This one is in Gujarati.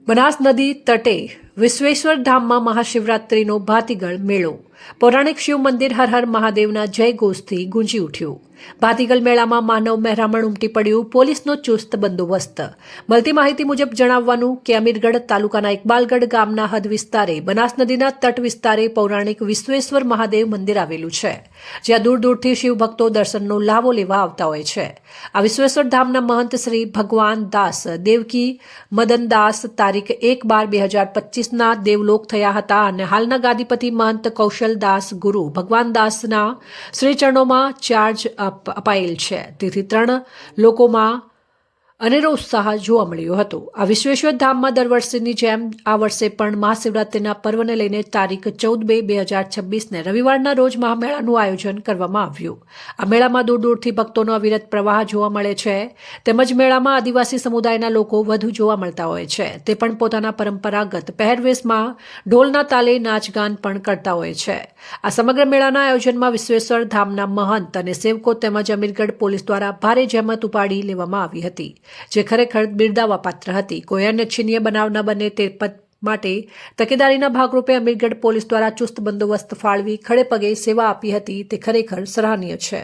બનાસ નદી તટે વિશ્વેશ્વર ધામમાં મહાશિવરાત્રિનો ભાતીગળ મેળો. પૌરાણિક શિવ મંદિર હર હર મહાદેવના જય ઘોષથી ગુંજી ઉઠ્યું. ભાતીગળ મેળામાં માનવ મહેરામણ ઉમટી પડ્યું. પોલીસનો ચુસ્ત બંદોબસ્ત. મળતી માહિતી મુજબ જણાવવાનું કે અમીરગઢ તાલુકાના ઇકબાલગઢ ગામના હદ વિસ્તારે બનાસ નદીના તટ વિસ્તારે પૌરાણિક વિશ્વેશ્વર મહાદેવ મંદિર આવેલું છે, જ્યાં દૂર દૂરથી શિવ ભક્તો દર્શનનો લાવો લેવા આવતા હોય છે. આ વિશ્વેશ્વર ધામના મહંત શ્રી ભગવાન દાસ દેવકી મદનદાસ તારીખ 1/12/2025ના દેવલોક થયા હતા અને હાલના ગાદીપતિ મહંત કૌશલદાસ ગુરુ ભગવાનદાસના શ્રી ચરણોમાં ચાર્જ અપાયેલ છે. તેથી 3 લોકોમાં અનેરો ઉત્સાહ જોવા મળ્યો હતો. આ વિશ્વેશ્વર ધામમાં દર વર્ષની જેમ આ વર્ષે પણ મહાશિવરાત્રિના પર્વને લઈને તારીખ 14/2/2026ને રવિવારના રોજ મહામેળાનું આયોજન કરવામાં આવ્યું. આ મેળામાં દૂર દૂરથી ભક્તોનો અવિરત પ્રવાહ જોવા મળે છે. તેમજ મેળામાં આદિવાસી સમુદાયના લોકો વધુ જોવા મળતા હોય છે. તે પણ પોતાના પરંપરાગત પહેરવેશમાં ઢોલના તાલે નાચગાન પણ કરતા હોય છે. આ સમગ્ર મેળાના આયોજનમાં વિશ્વેશ્વર ધામના મહંત અને સેવકો તેમજ અમીરગઢ પોલીસ દ્વારા ભારે જહેમત ઉપાડી લેવામાં આવી હતી, જે ખરેખર બિરદાવવા પાત્ર હતી. કોઈ અનિચ્છનીય બનાવ ન બને તે માટે તકેદારીના ભાગરૂપે અમીરગઢ પોલીસ દ્વારા ચુસ્ત બંદોબસ્ત ફાળવી ખડે પગે સેવા આપી હતી. તે ખરેખર સરાહનીય છે.